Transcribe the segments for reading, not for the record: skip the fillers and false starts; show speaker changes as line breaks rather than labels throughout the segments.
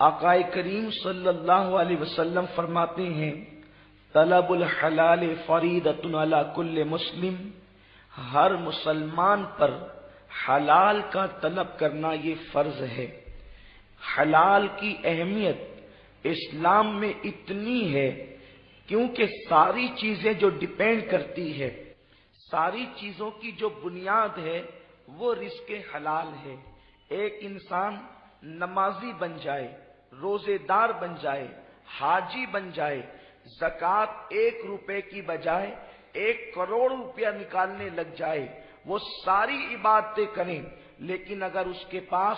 آقائے کریم صلی اللہ علیہ وسلم فرماتے ہیں طلب الحلال فریضۃ علی کل مسلم، ہر مسلمان پر حلال کا طلب کرنا یہ فرض ہے۔ حلال کی اہمیت اسلام میں اتنی ہے کیونکہ ساری چیزیں جو ڈیپینڈ کرتی ہے، ساری چیزوں کی جو بنیاد ہے وہ رزق حلال ہے۔ ایک انسان نمازی بن جائے، روزے دار بن جائے، حاجی بن جائے، زکوٰۃ 1 روپے کی بجائے 1 کروڑ روپیہ نکالنے لگ جائے، وہ ساری عبادتیں کریں، لیکن اگر اس کے پاس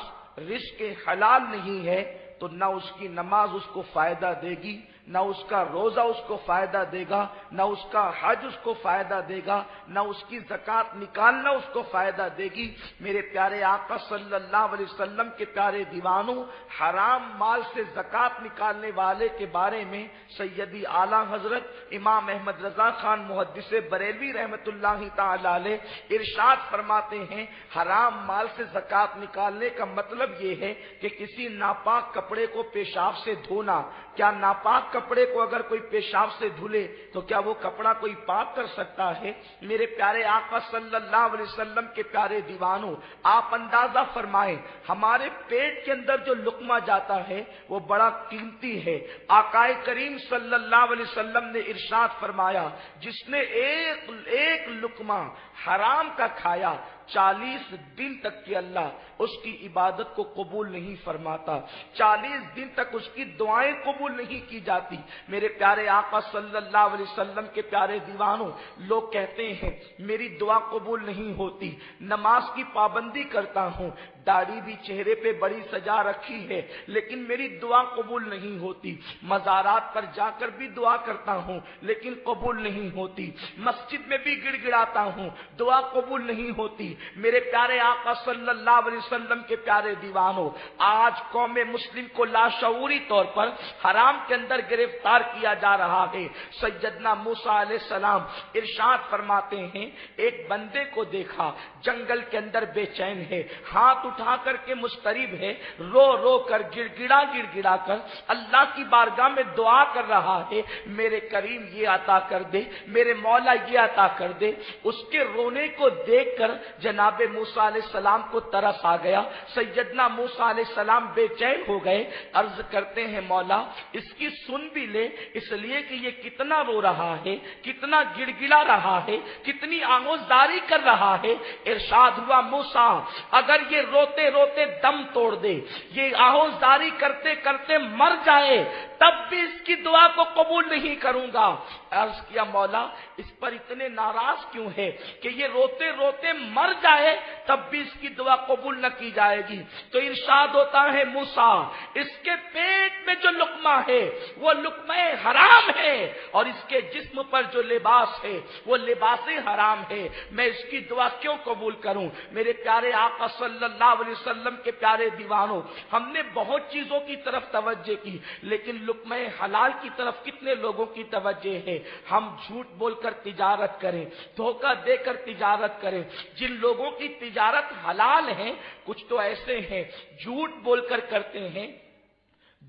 رزق حلال نہیں ہے تو نہ اس کی نماز اس کو فائدہ دے گی، نہ اس کا روزہ اس کو فائدہ دے گا، نہ اس کا حج اس کو فائدہ دے گا، نہ اس کی زکوٰۃ نکالنا اس کو فائدہ دے گی۔ میرے پیارے آقا صلی اللہ علیہ وسلم کے پیارے دیوانوں، حرام مال سے زکوٰۃ نکالنے والے کے بارے میں سیدی اعلیٰ حضرت امام احمد رضا خان محدث بریلوی رحمۃ اللہ تعالی علیہ ارشاد فرماتے ہیں، حرام مال سے زکوٰۃ نکالنے کا مطلب یہ ہے کہ کسی ناپاک کپڑے کو پیشاب سے دھونا۔ کیا ناپاک کپڑے کو اگر کوئی پیشاب سے دھلے تو کیا وہ کپڑا کوئی پاک کر سکتا ہے؟ میرے پیارے آقا صلی اللہ علیہ وسلم کے پیارے دیوانوں، آپ اندازہ فرمائیں، ہمارے پیٹ کے اندر جو لقمہ جاتا ہے وہ بڑا قیمتی ہے۔ آقا کریم صلی اللہ علیہ وسلم نے ارشاد فرمایا، جس نے ایک لقمہ حرام کا کھایا 40 دن تک کہ اللہ اس کی عبادت کو قبول نہیں فرماتا، 40 دن تک اس کی دعائیں قبول نہیں کی جاتی۔ میرے پیارے آقا صلی اللہ علیہ وسلم کے پیارے دیوانوں، لوگ کہتے ہیں میری دعا قبول نہیں ہوتی، نماز کی پابندی کرتا ہوں، داڑھی بھی چہرے پہ بڑی سجا رکھی ہے، لیکن میری دعا قبول نہیں ہوتی، مزارات پر جا کر بھی دعا کرتا ہوں لیکن قبول نہیں ہوتی، مسجد میں بھی گڑ گڑاتا ہوں، دعا قبول نہیں ہوتی۔ میرے پیارے آقا صلی اللہ علیہ وسلم کے پیارے دیوانوں، آج قوم مسلم کو لاشعوری طور پر حرام کے اندر گرفتار کیا جا رہا ہے۔ سیدنا موسیٰ علیہ السلام ارشاد فرماتے ہیں، ایک بندے کو دیکھا جنگل کے اندر بے چین ہے، ہاتھ اٹھا کر کے مضطرب ہے، رو رو کر گڑ گڑا کر اللہ کی بارگاہ میں دعا کر رہا ہے، میرے کریم یہ عطا کر دے، میرے مولا یہ عطا کر دے۔ اس کے رونے کو دیکھ کر جناب موسیٰ علیہ السلام کو ترس آ گیا، سیدنا موسیٰ علیہ السلام بے چین ہو گئے، عرض کرتے ہیں مولا اس کی سن بھی لے، اس لیے کہ یہ کتنا رو رہا ہے، کتنا گڑ گڑا رہا ہے، کتنی آموزداری کر رہا ہے۔ ارشاد ہوا موسیٰ اگر یہ روتے روتے دم توڑ دے، یہ آہوزداری کرتے کرتے مر جائے، تب بھی اس کی دعا کو قبول نہیں کروں گا۔ عرض کیا مولا اس پر اتنے ناراض کیوں ہے کہ یہ روتے روتے مر جائے تب بھی اس کی دعا قبول نہ کی جائے گی؟ تو ارشاد ہوتا ہے موسیٰ اس کے پیٹ میں جو لقمہ ہے وہ لقمہ حرام ہے، اور اس کے جسم پر جو لباس ہے وہ لباس حرام ہے، میں اس کی دعا کیوں قبول کروں؟ میرے پیارے آقا صلی اللہ علیہ وسلم کے پیارے دیوانوں، ہم نے بہت چیزوں کی طرف توجہ کی، لیکن لقمہ حلال کی طرف کتنے لوگوں کی توجہ ہے؟ ہم جھوٹ بول کر تجارت کریں، دھوکہ دے کر تجارت کریں۔ جن لوگوں کی تجارت حلال ہے کچھ تو ایسے ہیں جھوٹ بول کر کرتے ہیں،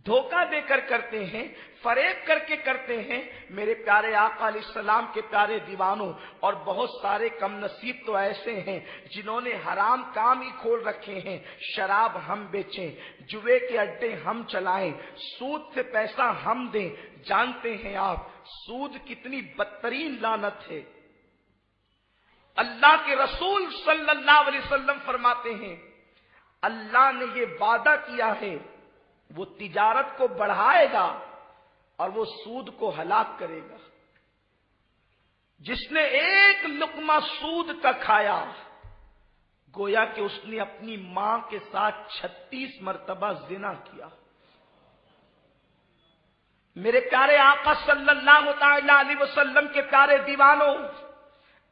دھوکہ دے کر کرتے ہیں، فریب کر کے کرتے ہیں۔ میرے پیارے آقا علیہ السلام کے پیارے دیوانوں، اور بہت سارے کم نصیب تو ایسے ہیں جنہوں نے حرام کام ہی کھول رکھے ہیں، شراب ہم بیچیں، جوے کے اڈے ہم چلائیں، سود سے پیسہ ہم دیں۔ جانتے ہیں آپ سود کتنی بدترین لعنت ہے؟ اللہ کے رسول صلی اللہ علیہ وسلم فرماتے ہیں اللہ نے یہ وعدہ کیا ہے وہ تجارت کو بڑھائے گا اور وہ سود کو ہلاک کرے گا۔ جس نے ایک لقمہ سود کا کھایا گویا کہ اس نے اپنی ماں کے ساتھ 36 مرتبہ زنا کیا۔ میرے پیارے آقا صلی اللہ تعالی علیہ وسلم کے پیارے دیوانوں،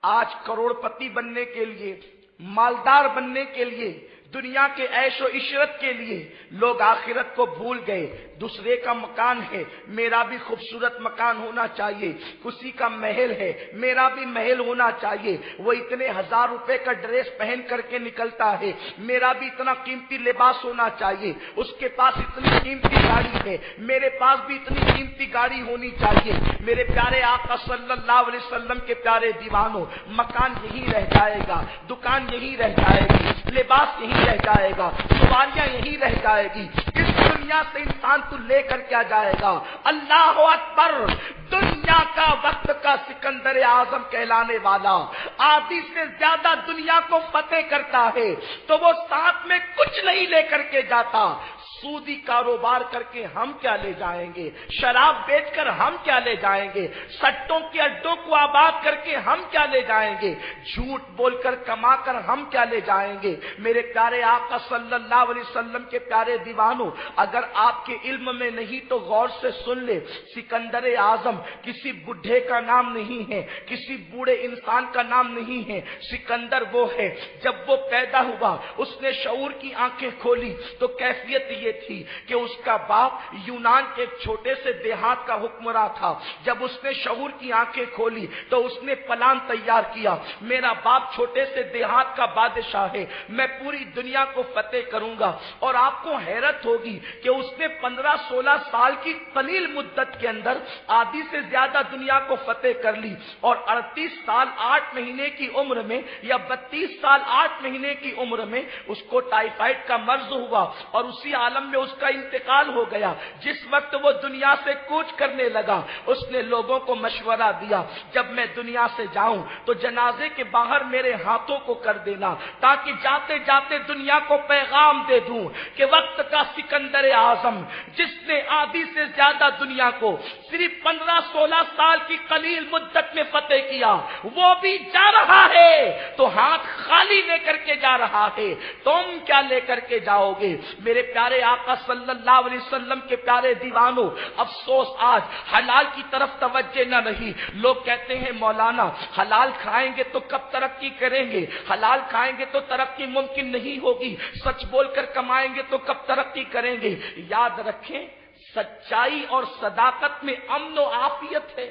آج کروڑ پتی بننے کے لیے، مالدار بننے کے لیے دنیا کے عیش و عشرت کے لیے لوگ آخرت کو بھول گئے. دوسرے کا مکان ہے, میرا بھی خوبصورت مکان ہونا چاہیے. کسی کا محل ہے, میرا بھی محل ہونا چاہیے. وہ اتنے 1000 روپے کا ڈریس پہن کر کے نکلتا ہے, میرا بھی اتنا قیمتی لباس ہونا چاہیے. اس کے پاس اتنی قیمتی گاڑی ہے, میرے پاس بھی اتنی قیمتی گاڑی ہونی چاہیے. میرے پیارے آقا صلی اللہ علیہ وسلم کے پیارے دیوانوں, مکان یہی رہ جائے گا, دکان یہی رہ جائے گی, لباس یہی رہ جائے گا, سواریاں یہی رہ جائے گی. اس دنیا سے انسان تو لے کر کیا جائے گا؟ اللہ اکبر. دنیا کا وقت کا سکندر اعظم کہلانے والا آدھی سے زیادہ دنیا کو فتح کرتا ہے تو وہ ساتھ میں کچھ نہیں لے کر کے جاتا. سودی کاروبار کر کے ہم کیا لے جائیں گے؟ شراب بیچ کر ہم کیا لے جائیں گے؟ سٹوں کے اڈوں کو آباد کر کے ہم کیا لے جائیں گے؟ جھوٹ بول کر کما کر ہم کیا لے جائیں گے؟ میرے پیارے آقا صلی اللہ علیہ وسلم کے پیارے دیوانوں, اگر آپ کے علم میں نہیں تو غور سے سن لے. سکندر اعظم کسی بڈھے کا نام نہیں ہے, کسی بوڑھے انسان کا نام نہیں ہے. سکندر وہ ہے, جب وہ پیدا ہوا اس نے شعور کی آنکھیں کھولی تو کیفیت یہ تھی کہ اس کا باپ یونان کے ایک چھوٹے سے دیہات کا حکمراں تھا. جب اس نے شعور کی آنکھیں کھولی تو اس نے پلان تیار کیا, میرا باپ چھوٹے سے دیہات کا بادشاہ ہے, میں پوری دنیا کو فتح کروں گا. اور آپ کو حیرت ہوگی کہ اس نے 15-16 سال کی قلیل مدت کے اندر آدھی سے زیادہ دنیا کو فتح کر لی. اور 38 سال 8 مہینے کی عمر میں یا 32 سال 8 مہینے کی عمر میں اس کو ٹائیفائڈ کا مرض ہوا اور اسی عالم میں اس کا انتقال ہو گیا. جس وقت وہ دنیا سے کوچ کرنے لگا اس نے لوگوں کو مشورہ دیا, جب میں دنیا سے جاؤں تو جنازے کے باہر میرے ہاتھوں کو کر دینا تاکہ جاتے جاتے دنیا کو پیغام دے دوں کہ وقت کا سکندر اعظم جس نے آدھی سے زیادہ دنیا کو صرف 15-16 سال کی قلیل مدت میں فتح کیا, وہ بھی جا رہا ہے تو ہاتھ خالی لے کر کے جا رہا ہے. تم کیا لے کر کے جاؤ گے؟ میرے پیارے آقا صلی اللہ علیہ وسلم کے پیارے دیوانوں, افسوس آج حلال کی طرف توجہ نہ رہی. لوگ کہتے ہیں مولانا حلال کھائیں گے تو کب ترقی کریں گے, حلال کھائیں گے تو ترقی ممکن نہیں ہوگی, سچ بول کر کمائیں گے تو کب ترقی کریں گے. یاد رکھیں, سچائی اور صداقت میں امن و عافیت ہے.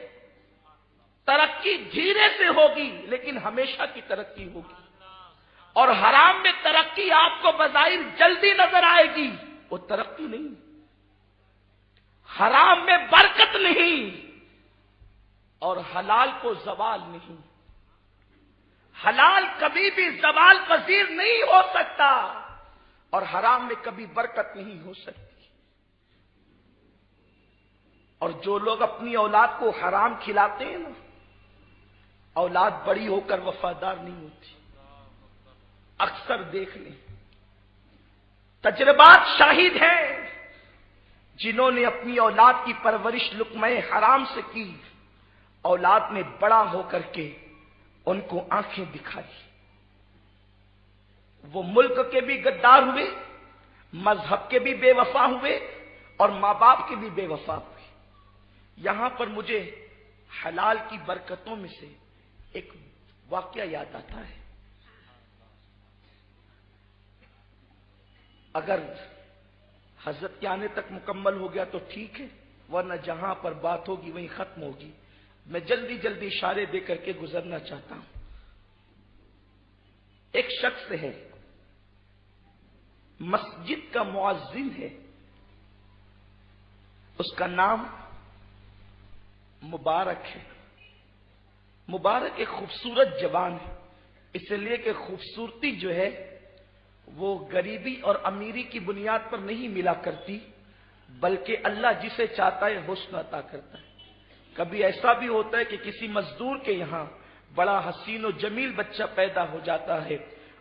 ترقی دھیرے سے ہوگی لیکن ہمیشہ کی ترقی ہوگی. اور حرام میں ترقی آپ کو بظاہر جلدی نظر آئے گی, وہ ترقی نہیں. حرام میں برکت نہیں اور حلال کو زوال نہیں. حلال کبھی بھی زوال پذیر نہیں ہو سکتا اور حرام میں کبھی برکت نہیں ہو سکتی. اور جو لوگ اپنی اولاد کو حرام کھلاتے ہیں نا, اولاد بڑی ہو کر وفادار نہیں ہوتی. اکثر دیکھ لیں, تجربات شاہد ہیں, جنہوں نے اپنی اولاد کی پرورش لقمہ حرام سے کی, اولاد نے بڑا ہو کر کے ان کو آنکھیں دکھائی. وہ ملک کے بھی غدار ہوئے, مذہب کے بھی بے وفا ہوئے اور ماں باپ کے بھی بے وفا ہوئے. یہاں پر مجھے حلال کی برکتوں میں سے ایک واقعہ یاد آتا ہے. اگر حضرت کے آنے تک مکمل ہو گیا تو ٹھیک ہے, ورنہ جہاں پر بات ہوگی وہیں ختم ہوگی. میں جلدی جلدی اشارے دے کر کے گزرنا چاہتا ہوں. ایک شخص ہے, مسجد کا مؤذن ہے, اس کا نام مبارک ہے. مبارک ایک خوبصورت جوان ہے, اس لیے کہ خوبصورتی جو ہے وہ غریبی اور امیری کی بنیاد پر نہیں ملا کرتی, بلکہ اللہ جسے چاہتا ہے حسن عطا کرتا ہے. کبھی ایسا بھی ہوتا ہے کہ کسی مزدور کے یہاں بڑا حسین و جمیل بچہ پیدا ہو جاتا ہے,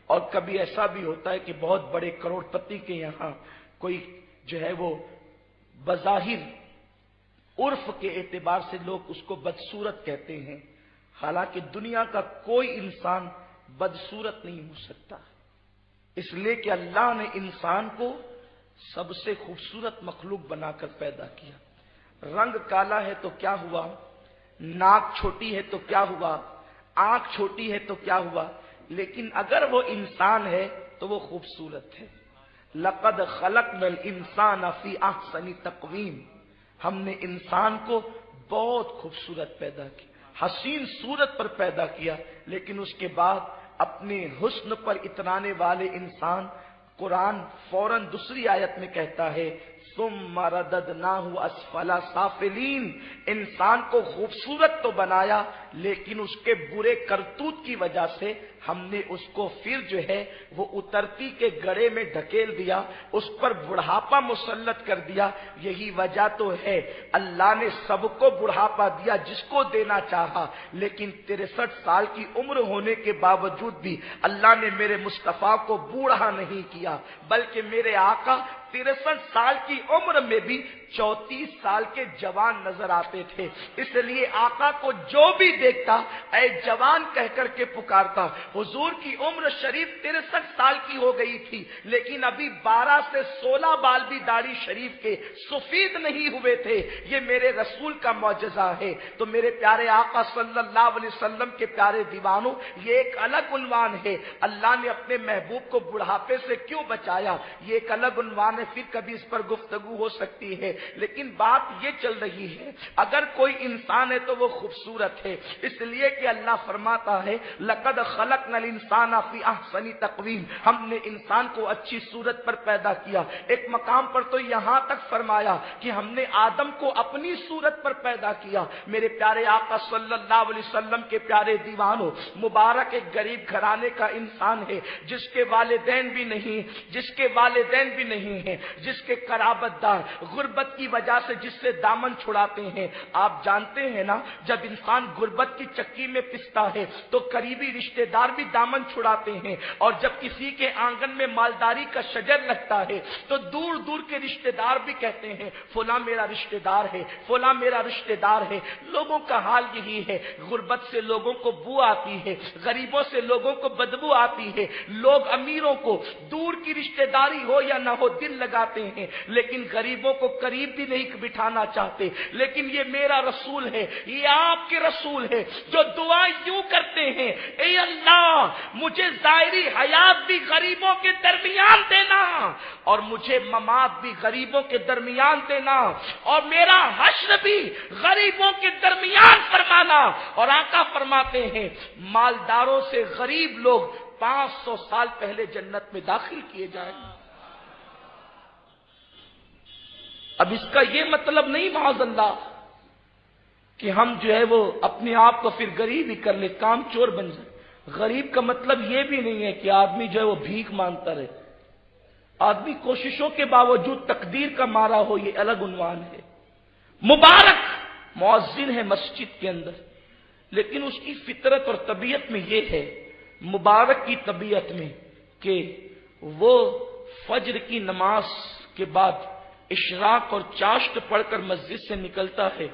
اور کبھی ایسا بھی ہوتا ہے کہ بہت بڑے کروڑ پتی کے یہاں کوئی جو ہے وہ بظاہر عرف کے اعتبار سے لوگ اس کو بدصورت کہتے ہیں, حالانکہ دنیا کا کوئی انسان بدصورت نہیں ہو سکتا, اس لیے کہ اللہ نے انسان کو سب سے خوبصورت مخلوق بنا کر پیدا کیا. رنگ کالا ہے تو کیا ہوا, ناک چھوٹی ہے تو کیا ہوا, آنکھ چھوٹی ہے تو کیا ہوا, لیکن اگر وہ انسان ہے تو وہ خوبصورت ہے۔ لقد خلقنا الانسان فی احسن تقویم، ہم نے انسان کو بہت خوبصورت پیدا کیا، حسین صورت پر پیدا کیا، لیکن اس کے بعد اپنے حسن پر اترانے والے انسان، قرآن فوراً دوسری آیت میں کہتا ہے ثم رددناہ اسفل سافلین، انسان کو خوبصورت تو بنایا لیکن اس کے برے کرتوت کی وجہ سے ہم نے اس کو پھر جو ہے وہ اترتی کے گڑھے میں ڈھکیل دیا، اس پر بڑھاپا مسلط کر دیا۔ یہی وجہ تو ہے اللہ نے سب کو بڑھاپا دیا جس کو دینا چاہا، لیکن 63 سال کی عمر ہونے کے باوجود بھی اللہ نے میرے مصطفیٰ کو بوڑھا نہیں کیا، بلکہ میرے آقا 63 سال کی عمر میں بھی 34 سال کے جوان نظر آتے تھے۔ اس لیے آقا کو جو بھی دیکھتا اے جوان کہہ کر کے پکارتا۔ حضور کی عمر شریف 63 سال کی ہو گئی تھی، لیکن ابھی 12 سے 16 بال بھی داڑھی شریف کے سفید نہیں ہوئے تھے۔ یہ میرے رسول کا معجزہ ہے۔ تو میرے پیارے آقا صلی اللہ علیہ وسلم کے پیارے دیوانوں، یہ ایک الگ عنوان ہے۔ اللہ نے اپنے محبوب کو بڑھاپے سے کیوں بچایا، یہ ایک الگ عنوان ہے، پھر کبھی اس پر گفتگو ہو سکتی ہے۔ لیکن بات یہ چل رہی ہے اگر کوئی انسان ہے تو وہ خوبصورت ہے، اس لیے کہ اللہ فرماتا ہے لقد خلقنا الانسان فی احسن تقویم، ہم نے انسان کو اچھی صورت پر پیدا کیا۔ ایک مقام پر تو یہاں تک فرمایا کہ ہم نے آدم کو اپنی صورت پر پیدا کیا۔ میرے پیارے آقا صلی اللہ علیہ وسلم کے پیارے دیوانوں، مبارک ایک غریب گھرانے کا انسان ہے، جس کے والدین بھی نہیں ہیں، جس کے قرابت دار غربت کی وجہ سے جس سے دامن چھڑاتے ہیں۔ آپ جانتے ہیں نا، جب انسان غربت کی چکی میں پستا ہے تو قریبی رشتہ دار بھی دامن چھڑاتے ہیں، اور جب کسی کے آنگن میں مالداری کا شجر لگتا ہے تو دور دور کے رشتہ دار بھی کہتے ہیں فلاں میرا رشتہ دار ہے، فلاں میرا رشتہ دار ہے۔ لوگوں کا حال یہی ہے، غربت سے لوگوں کو بو آتی ہے، غریبوں سے لوگوں کو بدبو آتی ہے۔ لوگ امیروں کو دور کی رشتہ داری ہو یا نہ ہو دل لگاتے ہیں، لیکن غریبوں کو قریب بھی نہیں بٹھانا چاہتے۔ لیکن یہ میرا رسول ہے، یہ آپ کے رسول ہے، جو دعا یوں کرتے ہیں اے اللہ مجھے ظاہری حیات بھی غریبوں کے درمیان دینا، اور مجھے ممات بھی غریبوں کے درمیان دینا، اور میرا حشر بھی غریبوں کے درمیان فرمانا۔ اور آقا فرماتے ہیں مالداروں سے غریب لوگ 500 سال پہلے جنت میں داخل کیے جائیں۔ اب اس کا یہ مطلب نہیں معاذ اللہ کہ ہم جو ہے وہ اپنے آپ کو پھر غریب ہی کر لے، کام چور بن جائے۔ غریب کا مطلب یہ بھی نہیں ہے کہ آدمی جو ہے وہ بھیک مانگتا رہے، آدمی کوششوں کے باوجود تقدیر کا مارا ہو، یہ الگ عنوان ہے۔ مبارک مؤذن ہے مسجد کے اندر، لیکن اس کی فطرت اور طبیعت میں یہ ہے، مبارک کی طبیعت میں، کہ وہ فجر کی نماز کے بعد اشراق اور چاشت پڑھ کر مسجد سے نکلتا ہے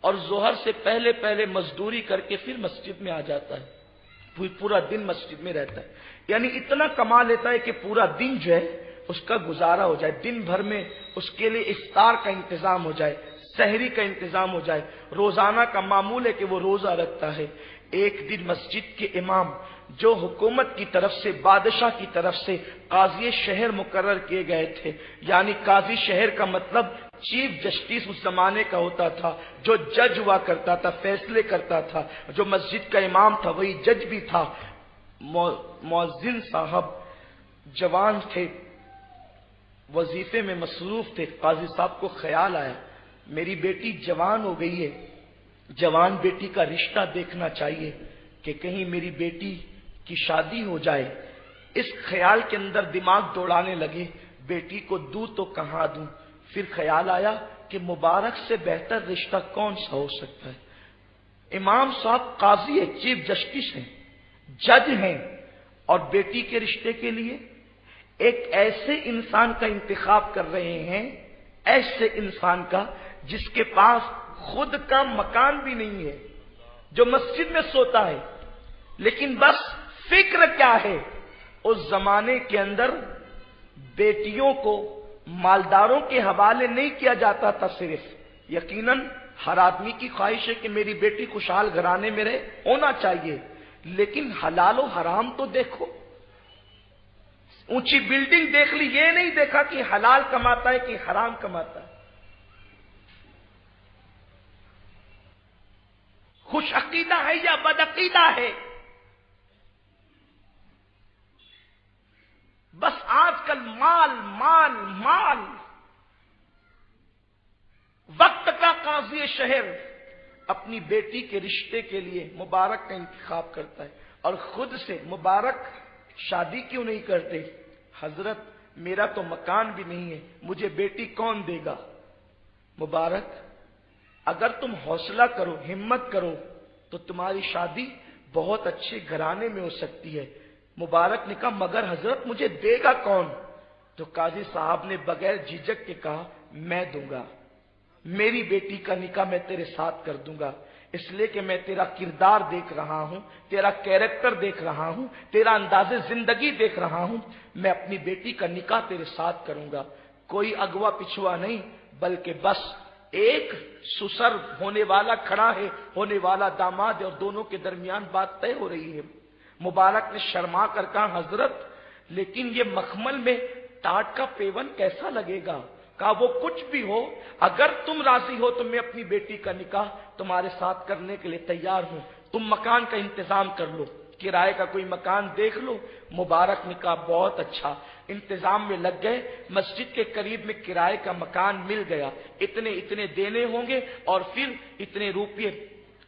اور ظہر سے پہلے پہلے مزدوری کر کے پھر مسجد میں آ جاتا ہے، پورا دن مسجد میں رہتا ہے۔ یعنی اتنا کما لیتا ہے کہ پورا دن جو ہے اس کا گزارا ہو جائے، دن بھر میں اس کے لیے افطار کا انتظام ہو جائے، سحری کا انتظام ہو جائے۔ روزانہ کا معمول ہے کہ وہ روزہ رکھتا ہے۔ ایک دن مسجد کے امام جو حکومت کی طرف سے، بادشاہ کی طرف سے قاضی شہر مقرر کیے گئے تھے، یعنی قاضی شہر کا مطلب چیف جسٹس اس زمانے کا ہوتا تھا، جو جج ہوا کرتا تھا، فیصلے کرتا تھا۔ جو مسجد کا امام تھا وہی جج بھی تھا۔ مؤذن صاحب جوان تھے، وظیفے میں مصروف تھے۔ قاضی صاحب کو خیال آیا میری بیٹی جوان ہو گئی ہے، جوان بیٹی کا رشتہ دیکھنا چاہیے کہ کہیں میری بیٹی کی شادی ہو جائے۔ اس خیال کے اندر دماغ دوڑانے لگے بیٹی کو دوں تو کہاں دوں۔ پھر خیال آیا کہ مبارک سے بہتر رشتہ کون سا ہو سکتا ہے۔ امام صاحب قاضی ہے، چیف جسٹس ہیں، جج ہیں، اور بیٹی کے رشتے کے لیے ایک ایسے انسان کا انتخاب کر رہے ہیں، ایسے انسان کا جس کے پاس خود کا مکان بھی نہیں ہے، جو مسجد میں سوتا ہے، لیکن بس فکر کیا ہے، اس زمانے کے اندر بیٹیوں کو مالداروں کے حوالے نہیں کیا جاتا تھا صرف۔ یقیناً ہر آدمی کی خواہش ہے کہ میری بیٹی خوشحال گھرانے میں رہے، ہونا چاہیے، لیکن حلال و حرام تو دیکھو۔ اونچی بلڈنگ دیکھ لی، یہ نہیں دیکھا کہ حلال کماتا ہے کہ حرام کماتا ہے۔ خوش عقیدہ ہے یا بد عقیدہ ہے؟ بس آج کل مال مال مال۔ وقت کا قاضی شہر اپنی بیٹی کے رشتے کے لیے مبارک کا انتخاب کرتا ہے اور خود سے مبارک شادی کیوں نہیں کرتے؟ حضرت میرا تو مکان بھی نہیں ہے، مجھے بیٹی کون دے گا؟ مبارک اگر تم حوصلہ کرو، ہمت کرو تو تمہاری شادی بہت اچھے گھرانے میں ہو سکتی ہے۔ مبارک نے کہا مگر حضرت مجھے دے گا کون؟ تو قاضی صاحب نے بغیر جھجک کے کہا میں دوں گا، میری بیٹی کا نکاح میں تیرے ساتھ کر دوں گا، اس لیے کہ میں تیرا کردار دیکھ رہا ہوں، تیرا کیریکٹر دیکھ رہا ہوں، تیرا انداز زندگی دیکھ رہا ہوں، میں اپنی بیٹی کا نکاح تیرے ساتھ کروں گا۔ کوئی اغوا پچھوا نہیں، بلکہ بس ایک سسر ہونے والا کھڑا ہے، ہونے والا داماد ہے، اور دونوں کے درمیان بات طے ہو رہی ہے۔ مبارک نے شرما کر کہا حضرت لیکن یہ مخمل میں ٹاٹ کا پیون کیسا لگے گا؟ کہا وہ کچھ بھی ہو، اگر تم راضی ہو تو میں اپنی بیٹی کا نکاح تمہارے ساتھ کرنے کے لیے تیار ہوں، تم مکان کا انتظام کر لو، کرائے کا کوئی مکان دیکھ لو۔ مبارک نے کہا بہت اچھا، انتظام میں لگ گئے، مسجد کے قریب میں کرائے کا مکان مل گیا، اتنے دینے ہوں گے اور پھر اتنے روپے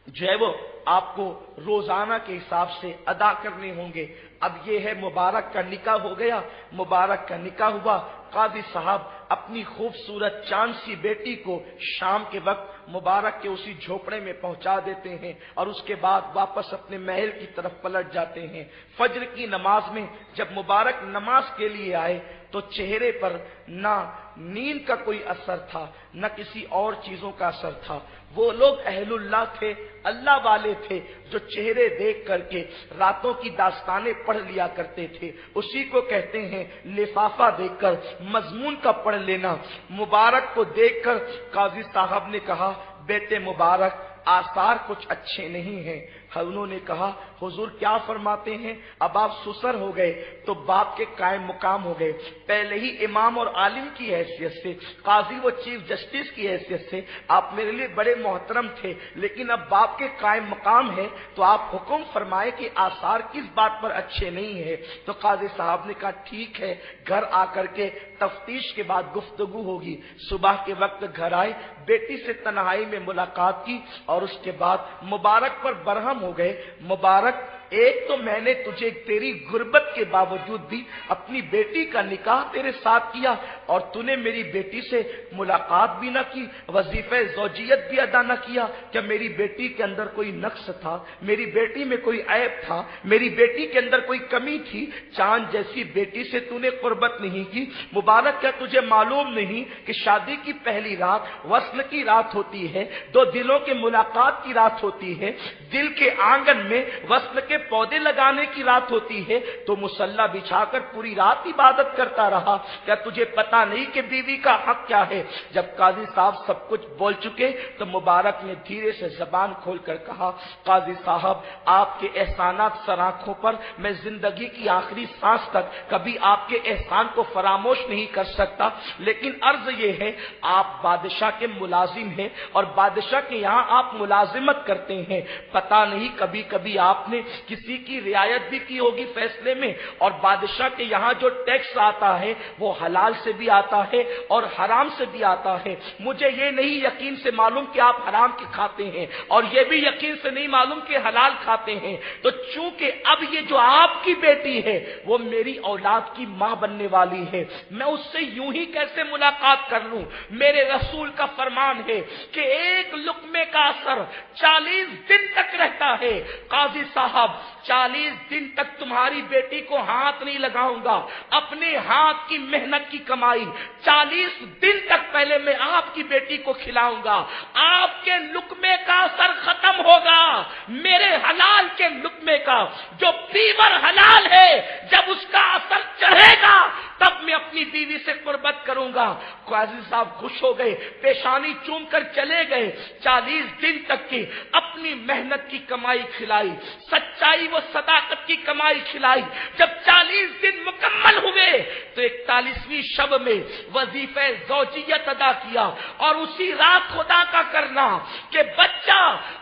جو ہے وہ آپ کو روزانہ کے حساب سے ادا کرنے ہوں گے۔ اب یہ ہے مبارک کا نکاح ہو گیا، مبارک کا نکاح ہوا۔ قاضی صاحب اپنی خوبصورت چاند سی بیٹی کو شام کے وقت مبارک کے اسی جھوپڑے میں پہنچا دیتے ہیں اور اس کے بعد واپس اپنے محل کی طرف پلٹ جاتے ہیں۔ فجر کی نماز میں جب مبارک نماز کے لیے آئے تو چہرے پر نہ نیند کا کوئی اثر تھا، نہ کسی اور چیزوں کا اثر تھا۔ وہ لوگ اہل اللہ تھے، اللہ والے تھے، جو چہرے دیکھ کر کے راتوں کی داستانیں پڑھ لیا کرتے تھے، اسی کو کہتے ہیں لفافہ دیکھ کر مضمون کا پڑھ لینا۔ مبارک کو دیکھ کر قاضی صاحب نے کہا بیٹے مبارک آثار کچھ اچھے نہیں ہیں۔ انہوں نے کہا حضور کیا فرماتے ہیں؟ اب آپ سسر ہو گئے تو باپ کے قائم مقام ہو گئے، پہلے ہی امام اور عالم کی حیثیت سے، قاضی و چیف جسٹس کی حیثیت سے آپ میرے لیے بڑے محترم تھے، لیکن اب باپ کے قائم مقام ہے تو آپ حکم فرمائے کہ آثار کس بات پر اچھے نہیں ہیں؟ تو قاضی صاحب نے کہا ٹھیک ہے، گھر آ کر کے تفتیش کے بعد گفتگو ہوگی۔ صبح کے وقت گھر آئے، بیٹی سے تنہائی میں ملاقات کی اور اس کے بعد مبارک پر برہم ہو گئے۔ مبارک ایک تو میں نے تجھے تیری غربت کے باوجود بھی اپنی بیٹی کا نکاح تیرے ساتھ کیا اور تو نے میری بیٹی سے ملاقات بھی نہ کی، وظیفہ زوجیت بھی ادا نہ کیا۔ کیا میری بیٹی کے اندر کوئی نقص تھا؟ میری بیٹی میں کوئی عیب تھا؟ میری بیٹی کے اندر کوئی کمی تھی؟ چاند جیسی بیٹی سے تو نے قربت نہیں کی۔ مبارک کیا تجھے معلوم نہیں کہ شادی کی پہلی رات وصل کی رات ہوتی ہے، دو دلوں کے ملاقات کی رات ہوتی ہے، دل کے آنگن میں وصل کے پودے لگانے کی رات ہوتی ہے؟ تو مصلی بچھا کر پوری رات عبادت کرتا رہا، کیا تجھے پتا نہیں کہ بیوی کا حق کیا ہے؟ جب قاضی صاحب سب کچھ بول چکے تو مبارک نے دھیرے سے زبان کھول کر کہا قاضی صاحب آپ کے احسانات سر آنکھوں پر، میں زندگی کی آخری سانس تک کبھی آپ کے احسان کو فراموش نہیں کر سکتا، لیکن عرض یہ ہے آپ بادشاہ کے ملازم ہیں اور بادشاہ کے یہاں آپ ملازمت کرتے ہیں، پتا نہیں کبھی کبھی آپ نے کسی کی رعایت بھی کی ہوگی فیصلے میں، اور بادشاہ کے یہاں جو ٹیکس آتا ہے وہ حلال سے بھی آتا ہے اور حرام سے بھی آتا ہے۔ مجھے یہ نہیں یقین سے معلوم کہ آپ حرام کے کھاتے ہیں اور یہ بھی یقین سے نہیں معلوم کہ حلال کھاتے ہیں، تو چونکہ اب یہ جو آپ کی بیٹی ہے وہ میری اولاد کی ماں بننے والی ہے، میں اس سے یوں ہی کیسے ملاقات کر لوں؟ میرے رسول کا فرمان ہے کہ ایک لقمے کا اثر 40 دن تک رہتا ہے۔ قاضی صاحب 40 دن تک تمہاری بیٹی کو ہاتھ نہیں لگاؤں گا، اپنے ہاتھ کی محنت کی کمائی 40 دن تک پہلے میں آپ کی بیٹی کو کھلاؤں گا، آپ کے لقمے کا اثر ختم ہوگا، میرے حلال کے لقمے کا جو پیور حلال ہے جب اس کا اثر چڑھے گا تب میں اپنی بیوی سے قربت کروں گا۔ قاضی صاحب خوش ہو گئے، پیشانی چوم کر چلے گئے۔ 40 دن تک کی اپنی محنت کی کمائی کھلائی، سچائی و صداقت کی کمائی کھلائی۔ جب 40 دن مکمل ہوئے تو 41ویں شب میں وظیفہ زوجیت ادا کیا، اور اسی رات خدا کا کرنا کہ بچہ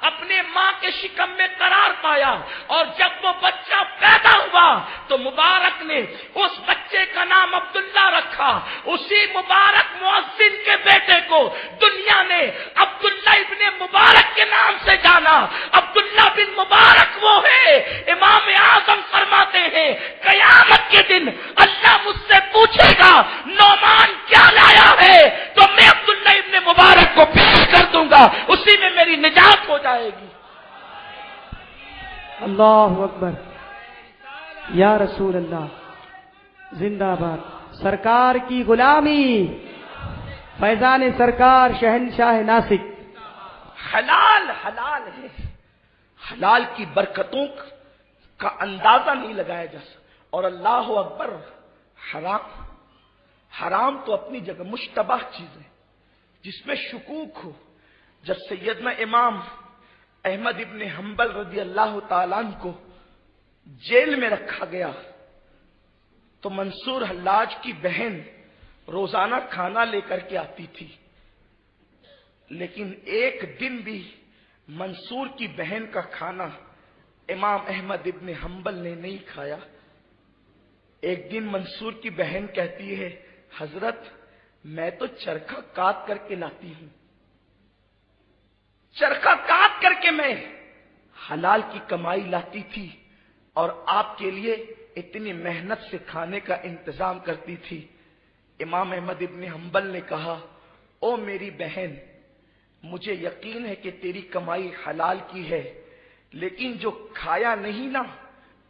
اپنے ماں کے شکم میں قرار پایا، اور جب وہ بچہ پیدا ہوا تو مبارک نے اس بچے کا نام عبداللہ رکھا۔ اسی مبارک مؤذن کے بیٹے کو دنیا نے عبداللہ ابن مبارک کے نام سے جانا۔ عبداللہ بن مبارک وہ ہے، امام اعظم فرماتے ہیں قیامت کے دن اللہ مجھ سے پوچھے گا نعمان کیا لایا ہے، تو میں عبداللہ ابن مبارک کو پیش کر دوں گا، اسی میں میری نجات ہو جائے گی۔
اللہ اکبر، یا رسول اللہ، زندہ باد سرکار کی غلامی، فیضان سرکار شہنشاہ ناسک۔
حلال حلال ہے، حلال کی برکتوں کا اندازہ نہیں لگایا جا سکتا۔ اور اللہ اکبر، حرام حرام تو اپنی جگہ مشتبہ چیز ہے جس میں شکوک ہو۔ جب سیدنا امام احمد ابن حنبل رضی اللہ تعالیٰ عنہ کو جیل میں رکھا گیا تو منصور حلاج کی بہن روزانہ کھانا لے کر کے آتی تھی، لیکن ایک دن بھی منصور کی بہن کا کھانا امام احمد ابن حنبل نے نہیں کھایا۔ ایک دن منصور کی بہن کہتی ہے حضرت میں تو چرخہ کاٹ کر کے لاتی ہوں، چرخہ کاٹ کر کے میں حلال کی کمائی لاتی تھی اور آپ کے لیے اتنی محنت سے کھانے کا انتظام کرتی تھی۔ امام احمد ابن حنبل نے کہا او میری بہن، مجھے یقین ہے کہ تیری کمائی حلال کی ہے، لیکن جو کھایا نہیں نا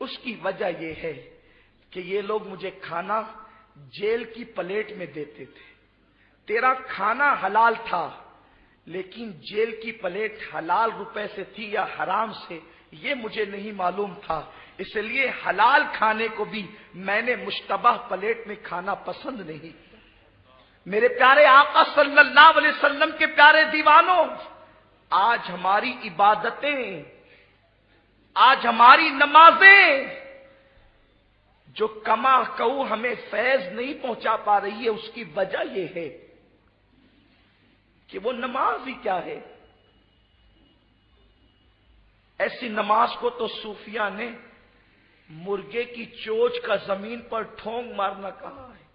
اس کی وجہ یہ ہے کہ یہ لوگ مجھے کھانا جیل کی پلیٹ میں دیتے تھے۔ تیرا کھانا حلال تھا لیکن جیل کی پلیٹ حلال روپے سے تھی یا حرام سے یہ مجھے نہیں معلوم تھا، اس لیے حلال کھانے کو بھی میں نے مشتبہ پلیٹ میں کھانا پسند نہیں کیا۔ میرے پیارے آقا صلی اللہ علیہ وسلم کے پیارے دیوانوں، آج ہماری عبادتیں، آج ہماری نمازیں جو کما کہو ہمیں فیض نہیں پہنچا پا رہی ہے، اس کی وجہ یہ ہے کہ وہ نماز ہی کیا ہے۔ ایسی نماز کو تو صوفیاء نے مرغے کی چوچ کا زمین پر ٹھونگ مارنا کہا ہے۔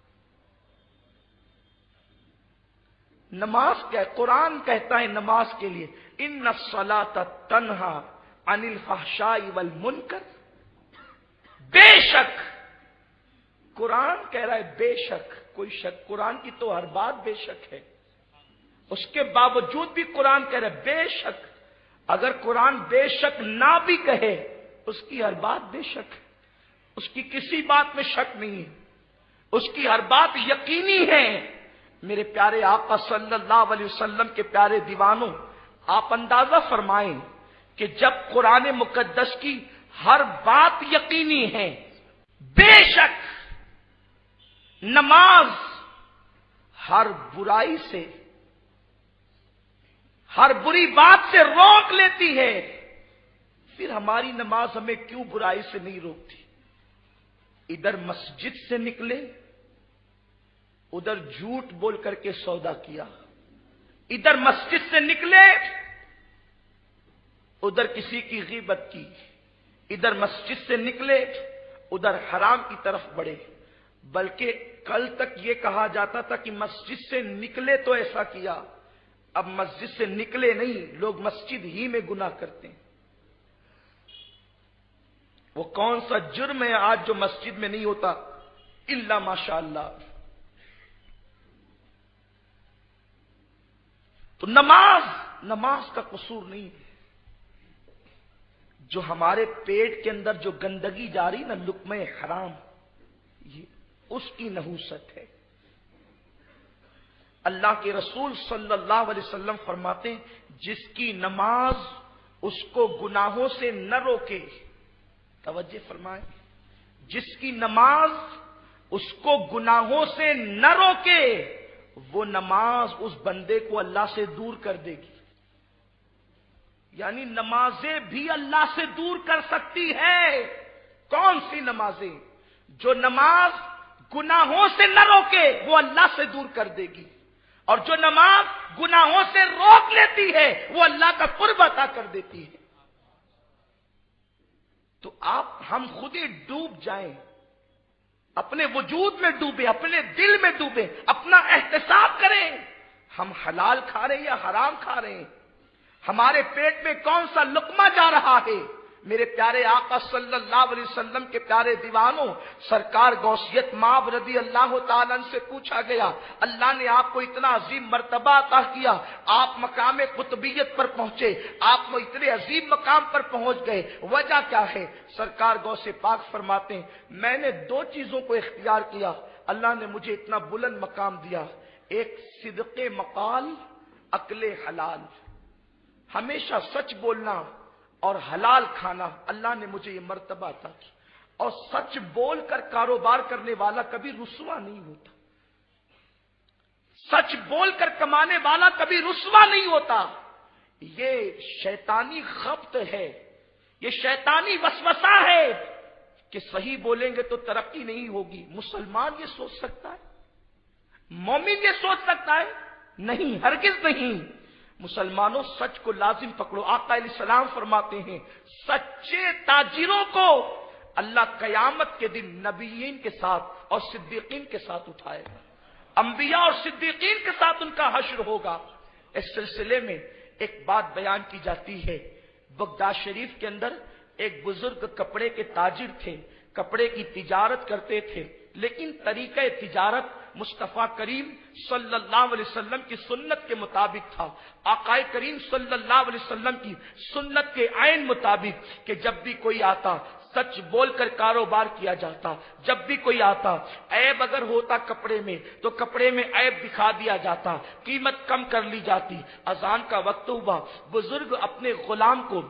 نماز کیا ہے؟ قرآن کہتا ہے نماز کے لیے ان الصلاۃ تنہا عن الفحشاء والمنکر، بے شک قرآن کہہ رہا ہے، بے شک کوئی شک، قرآن کی تو ہر بات بے شک ہے، اس کے باوجود بھی قرآن کہہ رہا ہے بے شک۔ اگر قرآن بے شک نہ بھی کہے اس کی ہر بات بے شک ہے، اس کی کسی بات میں شک نہیں ہے، اس کی ہر بات یقینی ہے۔ میرے پیارے آقا صلی اللہ علیہ وسلم کے پیارے دیوانوں، آپ اندازہ فرمائیں کہ جب قرآن مقدس کی ہر بات یقینی ہے، بے شک نماز ہر برائی سے، ہر بری بات سے روک لیتی ہے، پھر ہماری نماز ہمیں کیوں برائی سے نہیں روکتی؟ ادھر مسجد سے نکلے، ادھر جھوٹ بول کر کے سودا کیا، ادھر مسجد سے نکلے ادھر کسی کی غیبت کی، ادھر مسجد سے نکلے ادھر حرام کی طرف بڑھے۔ بلکہ کل تک یہ کہا جاتا تھا کہ مسجد سے نکلے تو ایسا کیا، اب مسجد سے نکلے نہیں، لوگ مسجد ہی میں گناہ کرتے ہیں۔ وہ کون سا جرم ہے آج جو مسجد میں نہیں ہوتا الا ماشاء اللہ۔ تو نماز کا قصور نہیں ہے، جو ہمارے پیٹ کے اندر جو گندگی جاری نا لقمہ حرام، یہ اس کی نحوست ہے۔ اللہ کے رسول صلی اللہ علیہ وسلم فرماتے ہیں جس کی نماز اس کو گناہوں سے نہ روکے، توجہ فرمائیں، جس کی نماز اس کو گناہوں سے نہ روکے، وہ نماز اس بندے کو اللہ سے دور کر دے گی۔ یعنی نمازیں بھی اللہ سے دور کر سکتی ہے۔ کون سی نمازیں؟ جو نماز گناہوں سے نہ روکے وہ اللہ سے دور کر دے گی، اور جو نماز گناہوں سے روک لیتی ہے وہ اللہ کا قرب عطا کر دیتی ہے۔ تو ہم خود ہی ڈوب جائیں، اپنے وجود میں ڈوبے، اپنے دل میں ڈوبے، اپنا احتساب کریں، ہم حلال کھا رہے ہیں یا حرام کھا رہے ہیں، ہمارے پیٹ میں کون سا لقمہ جا رہا ہے۔ میرے پیارے آقا صلی اللہ علیہ وسلم کے پیارے دیوانوں، سرکار غوثیت مآب رضی اللہ تعالیٰ عنہ سے پوچھا گیا، اللہ نے آپ کو اتنا عظیم مرتبہ عطا کیا، آپ مقام قطبیت پر پہنچے، آپ اتنے عظیم مقام پر پہنچ گئے، وجہ کیا ہے؟ سرکار غوث پاک فرماتے ہیں میں نے دو چیزوں کو اختیار کیا، اللہ نے مجھے اتنا بلند مقام دیا، ایک صدق مقال، عقل حلال، ہمیشہ سچ بولنا اور حلال کھانا، اللہ نے مجھے یہ مرتبہ عطا کی، اور سچ بول کر کاروبار کرنے والا کبھی رسوا نہیں ہوتا، سچ بول کر کمانے والا کبھی رسوا نہیں ہوتا۔ یہ شیطانی خبط ہے، یہ شیطانی وسوسہ ہے کہ صحیح بولیں گے تو ترقی نہیں ہوگی۔ مسلمان یہ سوچ سکتا ہے؟ مومن یہ سوچ سکتا ہے؟ نہیں، ہرگز نہیں۔ مسلمانوں سچ کو لازم پکڑو۔ آقا علیہ السلام فرماتے ہیں سچے تاجروں کو اللہ قیامت کے دن نبیین کے ساتھ اور صدیقین کے ساتھ اٹھائے گا، انبیاء اور صدیقین کے ساتھ ان کا حشر ہوگا۔ اس سلسلے میں ایک بات بیان کی جاتی ہے، بغداد شریف کے اندر ایک بزرگ کپڑے کے تاجر تھے، کپڑے کی تجارت کرتے تھے، لیکن طریقہ تجارت مصطفیٰ کریم صلی اللہ علیہ وسلم کی سنت کے مطابق تھا، آقا کریم صلی اللہ علیہ وسلم کی سنت کے عین مطابق کہ جب بھی کوئی آتا سچ بول کر کاروبار کیا جاتا، جب بھی کوئی آتا عیب اگر ہوتا کپڑے میں تو کپڑے میں عیب دکھا دیا جاتا، قیمت کم کر لی جاتی۔ اذان کا وقت ہوا، بزرگ اپنے غلام کو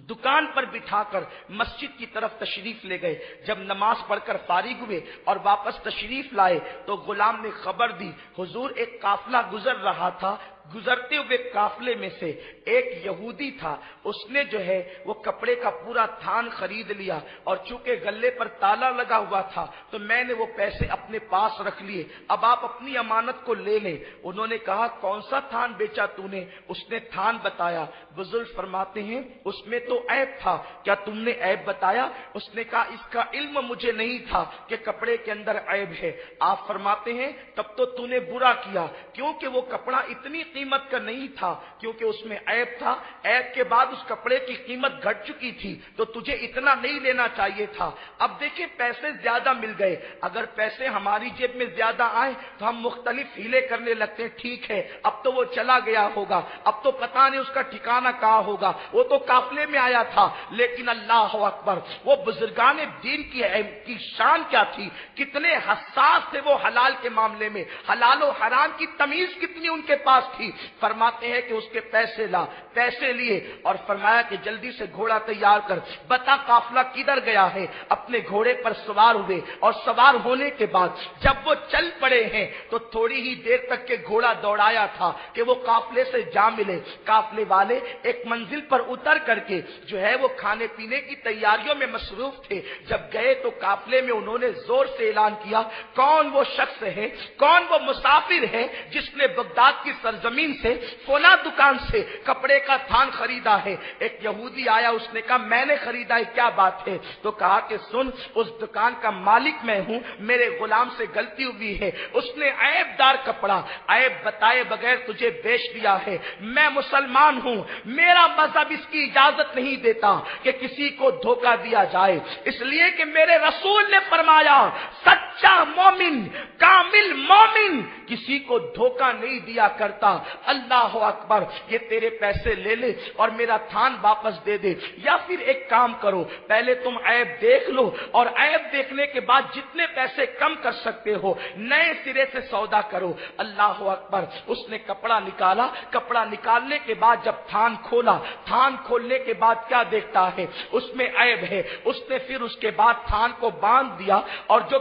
دکان پر بٹھا کر مسجد کی طرف تشریف لے گئے۔ جب نماز پڑھ کر فارغ ہوئے اور واپس تشریف لائے تو غلام نے خبر دی حضور ایک قافلہ گزر رہا تھا، گزرتے ہوئے قافلے میں سے ایک یہودی تھا، اس نے جو ہے وہ کپڑے کا پورا تھان خرید لیا، اور چونکہ گلے پر تالا لگا ہوا تھا تو میں نے وہ پیسے اپنے پاس رکھ لیے، اب آپ اپنی امانت کو لے لیں۔ انہوں نے کہا کون سا تھان بیچا تو نے؟ اس نے تھان بتایا۔ بزرگ فرماتے ہیں اس میں تو عیب تھا، کیا تم نے عیب بتایا؟ اس نے کہا اس کا علم مجھے نہیں تھا کہ کپڑے کے اندر عیب ہے۔ آپ فرماتے ہیں تب تو نے برا کیا، کیونکہ وہ کپڑا اتنی قیمت کا نہیں تھا، کیونکہ اس میں عیب تھا، عیب کے بعد اس کپڑے کی قیمت گھٹ چکی تھی تو تجھے اتنا نہیں لینا چاہیے تھا۔ اب دیکھیں پیسے زیادہ مل گئے، اگر پیسے ہماری جیب میں زیادہ آئے تو ہم مختلف ہیلے کرنے لگتے ہیں، ٹھیک ہے اب تو وہ چلا گیا ہوگا، اب تو پتہ نہیں اس کا ٹھکانہ کہاں ہوگا، وہ تو قافلے میں آیا تھا۔ لیکن اللہ اکبر، وہ بزرگان دین کی شان کیا تھی، کتنے حساس تھے وہ حلال کے معاملے میں، حلال و حرام کی تمیز کتنی ان کے پاس تھی۔ فرماتے ہیں کہ اس کے پیسے لا، پیسے لیے اور فرمایا کہ جلدی سے گھوڑا تیار کر، بتا قافلہ کدھر گیا ہے۔ اپنے گھوڑے پر سوار ہوئے اور سوار ہونے کے بعد جب وہ چل پڑے ہیں تو تھوڑی ہی دیر تک کے گھوڑا دوڑایا تھا کہ وہ قافلے سے جا ملے۔ قافلے والے ایک منزل پر اتر کر کے جو ہے وہ کھانے پینے کی تیاریوں میں مصروف تھے، جب گئے تو قافلے میں انہوں نے زور سے اعلان کیا کون وہ شخص ہے، کون وہ مسافر ہے جس نے بغداد کی سرزمین سے فلاں دکان سے کپڑے کا تھان خریدا ہے۔ ایک یہودی آیا، اس نے کہا میں نے خریدا ہے، کیا بات ہے؟ تو کہا کہ سن، اس دکان کا مالک میں ہوں، میرے غلام سے غلطی ہوئی ہے، اس نے عیب دار کپڑا عیب بتائے بغیر تجھے بیچ دیا ہے۔ میں مسلمان ہوں، میرا مذہب اس کی اجازت نہیں دیتا کہ کسی کو دھوکہ دیا جائے، اس لیے کہ میرے رسول نے فرمایا سچا مومن، کامل مومن کسی کو دھوکہ نہیں دیا کرتا۔ اللہ اکبر، یہ تیرے پیسے لے لے اور میرا تھان واپس دے دے، یا پھر ایک کام کرو پہلے تم عیب دیکھ لو اور عیب دیکھنے کے بعد جتنے پیسے کم کر سکتے ہو نئے سرے سے سودا کرو۔ اللہ اکبر، اس نے کپڑا نکالا، کپڑا نکالنے کے بعد جب تھان کھولا، تھان کھولنے کے بعد کیا دیکھتا ہے اس میں عیب ہے۔ اس نے پھر اس کے بعد تھان کو باندھ دیا اور جو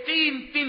3-3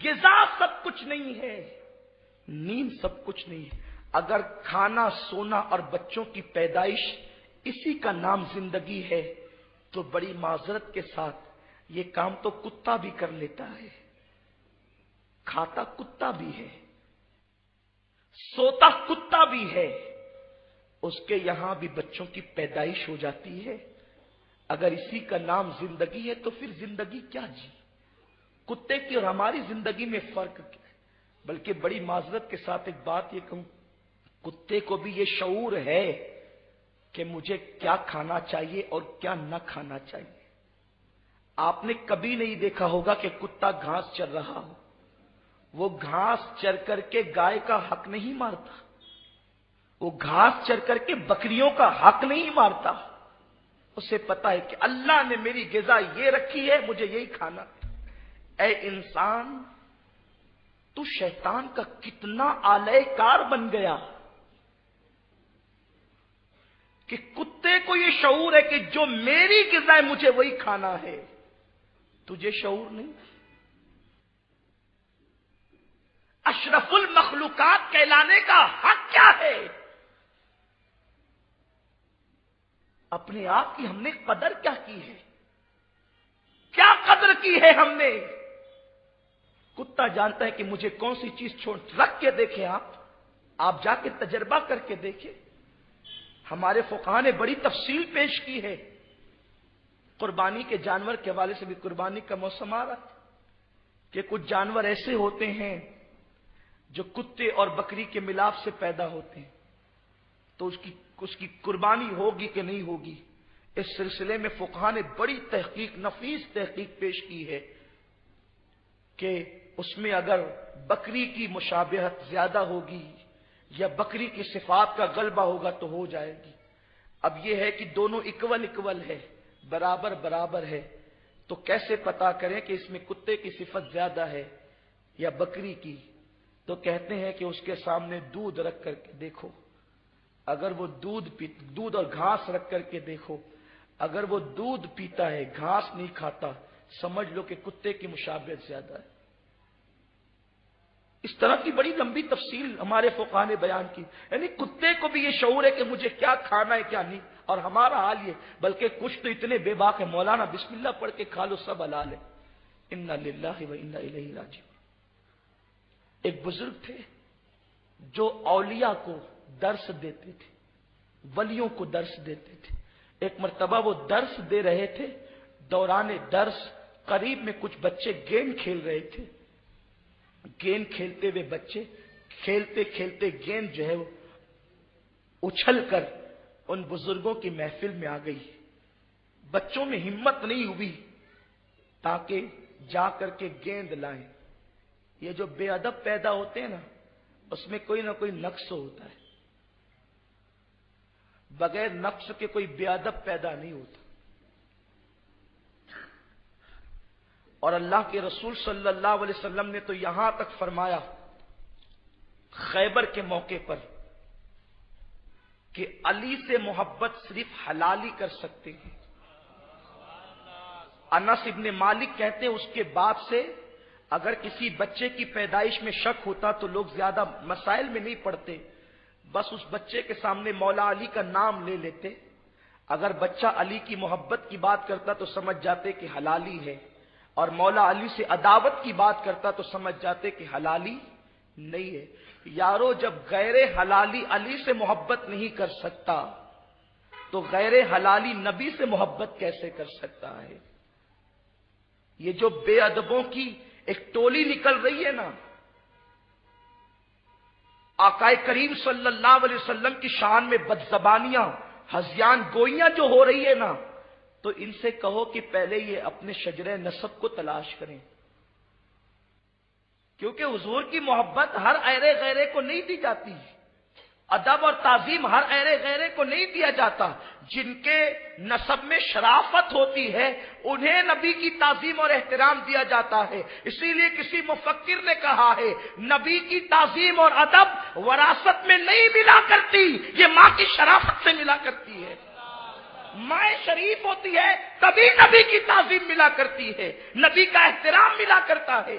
غذا سب کچھ نہیں ہے، نیند سب کچھ نہیں ہے۔ اگر کھانا، سونا اور بچوں کی پیدائش اسی کا نام زندگی ہے تو بڑی معذرت کے ساتھ یہ کام تو کتا بھی کر لیتا ہے، کھاتا کتا بھی ہے، سوتا کتا بھی ہے، اس کے یہاں بھی بچوں کی پیدائش ہو جاتی ہے۔ اگر اسی کا نام زندگی ہے تو پھر زندگی کیا جی؟ کتے کی اور ہماری زندگی میں فرق کیا ہے؟ بلکہ بڑی معذرت کے ساتھ ایک بات یہ کہوں، کتے کو بھی یہ شعور ہے کہ مجھے کیا کھانا چاہیے اور کیا نہ کھانا چاہیے۔ آپ نے کبھی نہیں دیکھا ہوگا کہ کتا گھاس چر رہا ہو، وہ گھاس چر کر کے گائے کا حق نہیں مارتا، وہ گھاس چر کر کے بکریوں کا حق نہیں مارتا، اسے پتا ہے کہ اللہ نے میری غذا یہ رکھی ہے، مجھے یہی کھانا۔ اے انسان، تو شیطان کا کتنا آلے کار بن گیا کہ کتے کو یہ شعور ہے کہ جو میری غذا ہے مجھے وہی کھانا ہے، تجھے شعور نہیں۔ اشرف المخلوقات کہلانے کا حق کیا ہے؟ اپنے آپ کی ہم نے قدر کیا کی ہے؟ کیا قدر کی ہے ہم نے؟ کتا جانتا ہے کہ مجھے کون سی چیز چھوڑ، رکھ کے دیکھیں، آپ جا کے تجربہ کر کے دیکھیں۔ ہمارے فقہاء نے بڑی تفصیل پیش کی ہے، قربانی کے جانور کے حوالے سے بھی۔ قربانی کا موسم آ رہا ہے کہ کچھ جانور ایسے ہوتے ہیں جو کتے اور بکری کے ملاپ سے پیدا ہوتے ہیں، تو اس کی قربانی ہوگی کہ نہیں ہوگی، اس سلسلے میں فقہاء نے بڑی تحقیق، نفیس تحقیق پیش کی ہے کہ اس میں اگر بکری کی مشابہت زیادہ ہوگی یا بکری کی صفات کا غلبہ ہوگا تو ہو جائے گی۔ اب یہ ہے کہ دونوں اکول ہے، برابر برابر ہے، تو کیسے پتا کریں کہ اس میں کتے کی صفت زیادہ ہے یا بکری کی؟ تو کہتے ہیں کہ اس کے سامنے دودھ رکھ کر کے دیکھو، اگر وہ دودھ اور گھاس رکھ کر کے دیکھو، اگر وہ دودھ پیتا ہے گھاس نہیں کھاتا، سمجھ لو کہ کتے کی مشابہت زیادہ ہے۔ اس طرح کی بڑی لمبی تفصیل ہمارے فقہاء نے بیان کی، یعنی کتے کو بھی یہ شعور ہے کہ مجھے کیا کھانا ہے کیا نہیں، اور ہمارا حال یہ، بلکہ کچھ تو اتنے بے باک ہے، مولانا بسم اللہ پڑھ کے کھا لو سب حلال ہے۔ انا للہ و انا الیہ راجعون۔ ایک بزرگ تھے جو اولیاء کو درس دیتے تھے، ولیوں کو درس دیتے تھے۔ ایک مرتبہ وہ درس دے رہے تھے، دوران درس قریب میں کچھ بچے گیند کھیل رہے تھے۔ گیند کھیلتے ہوئے بچے کھیلتے کھیلتے گیند جو ہے وہ اچھل کر ان بزرگوں کی محفل میں آ گئی۔ بچوں میں ہمت نہیں ہوئی تاکہ جا کر کے گیند لائیں۔ یہ جو بے ادب پیدا ہوتے ہیں نا، اس میں کوئی نہ کوئی نقص ہوتا ہے، بغیر نقص کے کوئی بے ادب پیدا نہیں ہوتا۔ اور اللہ کے رسول صلی اللہ علیہ وسلم نے تو یہاں تک فرمایا خیبر کے موقع پر کہ علی سے محبت صرف حلال ہی کر سکتے ہیں۔ انس ابن مالک کہتے ہیں اس کے باپ سے اگر کسی بچے کی پیدائش میں شک ہوتا تو لوگ زیادہ مسائل میں نہیں پڑتے، بس اس بچے کے سامنے مولا علی کا نام لے لیتے۔ اگر بچہ علی کی محبت کی بات کرتا تو سمجھ جاتے کہ حلالی ہے، اور مولا علی سے عداوت کی بات کرتا تو سمجھ جاتے کہ حلالی نہیں ہے۔ یارو، جب غیر حلالی علی سے محبت نہیں کر سکتا تو غیر حلالی نبی سے محبت کیسے کر سکتا ہے؟ یہ جو بے ادبوں کی ایک ٹولی نکل رہی ہے نا، آقا کریم صلی اللہ علیہ وسلم کی شان میں بدزبانیاں، ہذیان گوئیاں جو ہو رہی ہے نا، تو ان سے کہو کہ پہلے یہ اپنے شجرہ نسب کو تلاش کریں، کیونکہ حضور کی محبت ہر ایرے غیرے کو نہیں دی جاتی، ادب اور تعظیم ہر ایرے غیرے کو نہیں دیا جاتا۔ جن کے نسب میں شرافت ہوتی ہے انہیں نبی کی تعظیم اور احترام دیا جاتا ہے۔ اسی لیے کسی مفکر نے کہا ہے نبی کی تعظیم اور ادب وراثت میں نہیں ملا کرتی، یہ ماں کی شرافت سے ملا کرتی ہے۔ ماں شریف ہوتی ہے تبھی نبی کی تعظیم ملا کرتی ہے، نبی کا احترام ملا کرتا ہے۔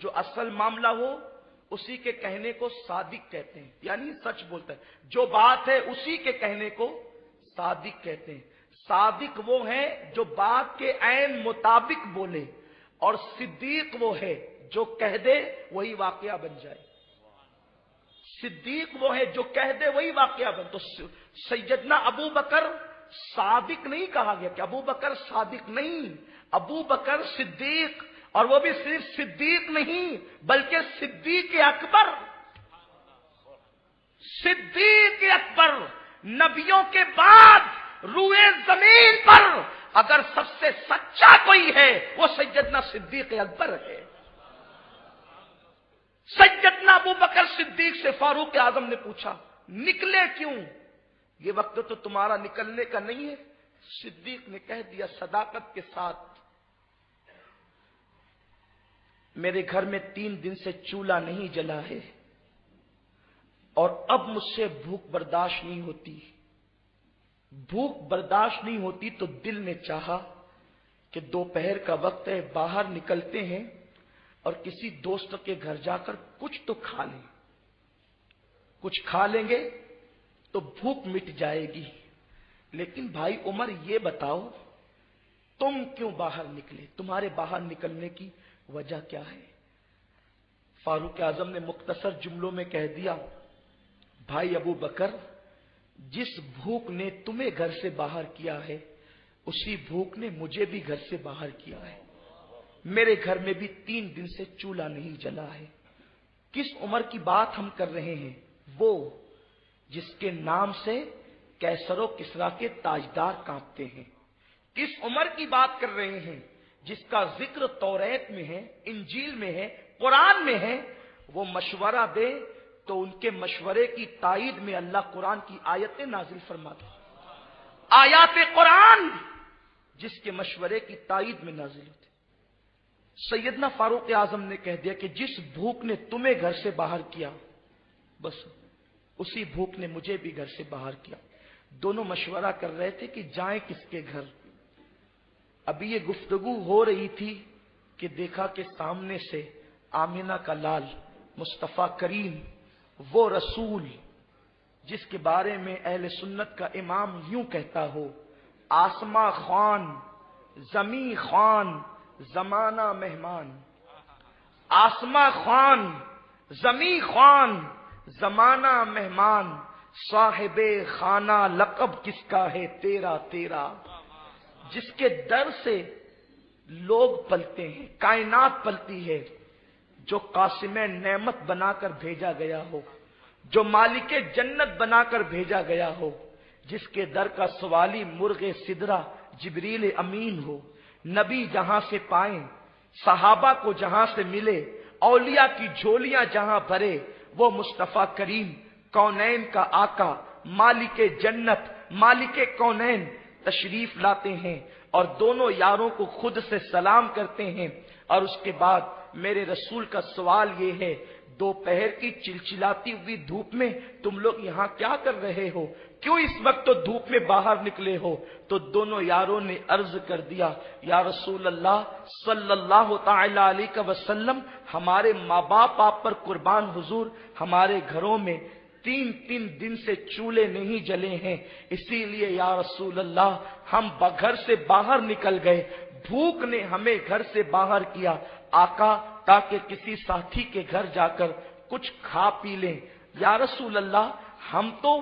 جو اصل معاملہ ہو اسی کے کہنے کو صادق کہتے ہیں، یعنی سچ بولتا ہے، جو بات ہے اسی کے کہنے کو صادق کہتے ہیں۔ صادق وہ ہے جو بات کے عین مطابق بولے، اور صدیق وہ ہے جو کہہ دے وہی واقعہ بن جائے۔ صدیق وہ ہے جو کہہ دے وہی واقعہ بن۔ تو سیدنا ابو بکر صادق نہیں کہا گیا کہ ابو بکر صادق نہیں، ابو بکر صدیق، اور وہ بھی صرف صدیق نہیں بلکہ صدیق اکبر۔ صدیق اکبر، نبیوں کے بعد روئے زمین پر اگر سب سے سچا کوئی ہے وہ سیدنا صدیق اکبر ہے۔ سیدنا ابو بکر صدیق سے فاروق اعظم نے پوچھا نکلے کیوں؟ یہ وقت تو تمہارا نکلنے کا نہیں ہے۔ صدیق نے کہہ دیا صداقت کے ساتھ، میرے گھر میں 3 دن سے چولہا نہیں جلا ہے، اور اب مجھ سے بھوک برداشت نہیں ہوتی۔ بھوک برداشت نہیں ہوتی تو دل نے چاہا کہ دوپہر کا وقت ہے، باہر نکلتے ہیں اور کسی دوست کے گھر جا کر کچھ تو کھا لیں، کچھ کھا لیں گے تو بھوک مٹ جائے گی۔ لیکن بھائی عمر یہ بتاؤ تم کیوں باہر نکلے؟ تمہارے باہر نکلنے کی وجہ کیا ہے؟ فاروق اعظم نے مختصر جملوں میں کہہ دیا، بھائی ابو بکر، جس بھوک نے تمہیں گھر سے باہر کیا ہے اسی بھوک نے مجھے بھی گھر سے باہر کیا ہے۔ میرے گھر میں بھی 3 دن سے چولہا نہیں جلا ہے۔ کس عمر کی بات ہم کر رہے ہیں؟ وہ جس کے نام سے کیسر و کسریٰ کے تاجدار کانپتے ہیں۔ کس عمر کی بات کر رہے ہیں؟ جس کا ذکر توریت میں ہے، انجیل میں ہے، قرآن میں ہے۔ وہ مشورہ دے تو ان کے مشورے کی تائید میں اللہ قرآن کی آیتیں نازل فرماتا ہے۔ آیات قرآن جس کے مشورے کی تائید میں نازل ہوتے۔ سیدنا فاروق اعظم نے کہہ دیا کہ جس بھوک نے تمہیں گھر سے باہر کیا بس اسی بھوک نے مجھے بھی گھر سے باہر کیا۔ دونوں مشورہ کر رہے تھے کہ جائیں کس کے گھر۔ ابھی یہ گفتگو ہو رہی تھی کہ دیکھا کہ سامنے سے آمینہ کا لال مصطفیٰ کریم، وہ رسول جس کے بارے میں اہل سنت کا امام یوں کہتا ہو، آسماں خوان زمیں خوان زمانہ مہمان۔ آسماں خوان زمیں خوان زمانہ مہمان، صاحب خانہ لقب کس کا ہے تیرا تیرا۔ جس کے در سے لوگ پلتے ہیں، کائنات پلتی ہے، جو قاسم نعمت بنا کر بھیجا گیا ہو، جو مالک جنت بنا کر بھیجا گیا ہو، جس کے در کا سوالی مرغ سدرہ جبریل امین ہو۔ نبی جہاں سے پائیں، صحابہ کو جہاں سے ملے، اولیاء کی جھولیاں جہاں بھرے، وہ مصطفیٰ کریم کونین کا آقا، مالک جنت، مالک کونین تشریف لاتے ہیں اور دونوں یاروں کو خود سے سلام کرتے ہیں۔ اور اس کے بعد میرے رسول کا سوال یہ ہے، دوپہر کی چلچلاتی ہوئی دھوپ میں تم لوگ یہاں کیا کر رہے ہو؟ کیوں اس وقت تو دھوپ میں باہر نکلے ہو؟ تو دونوں یاروں نے عرض کر دیا، یا رسول اللہ صلی اللہ تعالی علیہ وسلم، ہمارے ماں باپ آپ پر قربان حضور، ہمارے گھروں میں 3 دن سے چولہے نہیں جلے ہیں، اسی لیے یا رسول اللہ ہم گھر سے باہر نکل گئے، بھوک نے ہمیں گھر سے باہر کیا آقا، تاکہ کسی ساتھی کے گھر جا کر کچھ کھا پی لیں۔ یا رسول اللہ ہم تو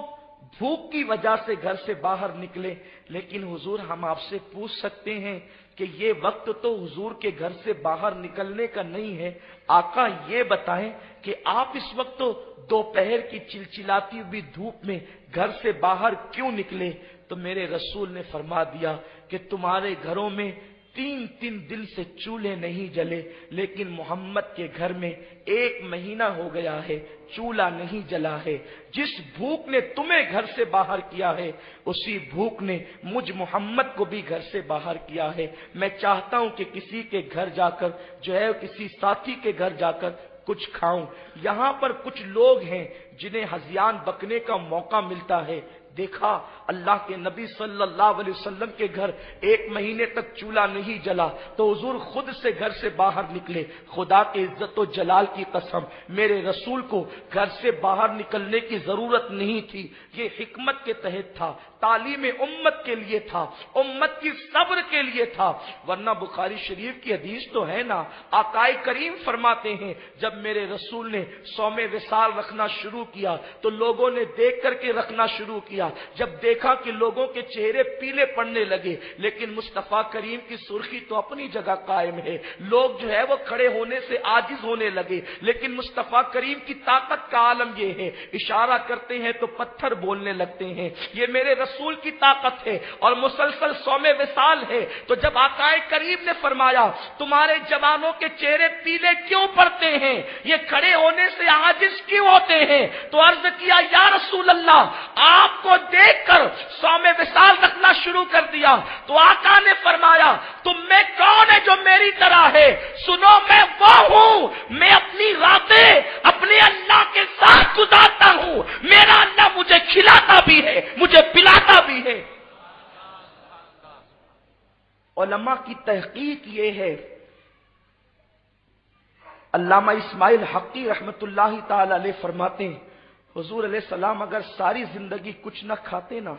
بھوک کی وجہ سے گھر سے باہر نکلے، لیکن حضور ہم آپ سے پوچھ سکتے ہیں کہ یہ وقت تو حضور کے گھر سے باہر نکلنے کا نہیں ہے، آقا یہ بتائیں کہ آپ اس وقت تو دوپہر کی چلچلاتی ہوئی دھوپ میں گھر سے باہر کیوں نکلے؟ تو میرے رسول نے فرما دیا کہ تمہارے گھروں میں 3 دن سے چولہے نہیں جلے، لیکن محمد کے گھر میں 1 مہینہ ہو گیا ہے چولہا نہیں جلا ہے۔ جس بھوک نے تمہیں گھر سے باہر کیا ہے اسی بھوک نے مجھ محمد کو بھی گھر سے باہر کیا ہے۔ میں چاہتا ہوں کہ کسی کے گھر جا کر جو ہے کسی ساتھی کے گھر جا کر کچھ کھاؤں۔ یہاں پر کچھ لوگ ہیں جنہیں ہذیان بکنے کا موقع ملتا ہے، دیکھا اللہ کے نبی صلی اللہ علیہ وسلم کے گھر 1 مہینے تک چولہا نہیں جلا تو حضور خود سے گھر سے باہر نکلے. خدا کے عزت و جلال کی قسم میرے رسول کو گھر سے باہر نکلنے کی ضرورت نہیں تھی. یہ حکمت کے تحت تھا, تعلیم امت کے لیے تھا, امت کی صبر کے لیے تھا. ورنہ بخاری شریف کی حدیث تو ہے نا, آقائے کریم فرماتے ہیں جب میرے رسول نے صوم وصال رکھنا شروع کیا تو لوگوں نے دیکھ کر کے رکھنا شروع کیا. جب دیکھا کہ لوگوں کے چہرے پیلے پڑنے لگے, لیکن مصطفیٰ کریم کی سرخی تو اپنی جگہ قائم ہے. لوگ جو ہے وہ کھڑے ہونے سے عاجز ہونے لگے, لیکن مصطفیٰ کریم کی طاقت کا عالم یہ ہے, اشارہ کرتے ہیں تو پتھر بولنے لگتے ہیں. یہ میرے رسول کی طاقت ہے اور مسلسل صوم وصال ہے. تو جب آقائے کریم نے فرمایا تمہارے جوانوں کے چہرے پیلے کیوں پڑتے ہیں, یہ کھڑے ہونے سے عاجز کیوں ہوتے ہیں, تو عرض کیا یا رسول اللہ آپ کو دیکھ کر صوم وصال رکھنا شروع کر دیا. تو آقا نے فرمایا تم میں کون ہے جو میری طرح ہے؟ سنو میں وہ ہوں, میں اپنی راتیں اپنے اللہ کے ساتھ گزارتا ہوں. میرا اللہ مجھے کھلاتا بھی ہے, مجھے پلاتا بھی ہے. علماء کی تحقیق یہ ہے, علامہ اسماعیل حقی رحمت اللہ تعالی علیہ فرماتے ہیں حضور علیہ السلام اگر ساری زندگی کچھ نہ کھاتے نا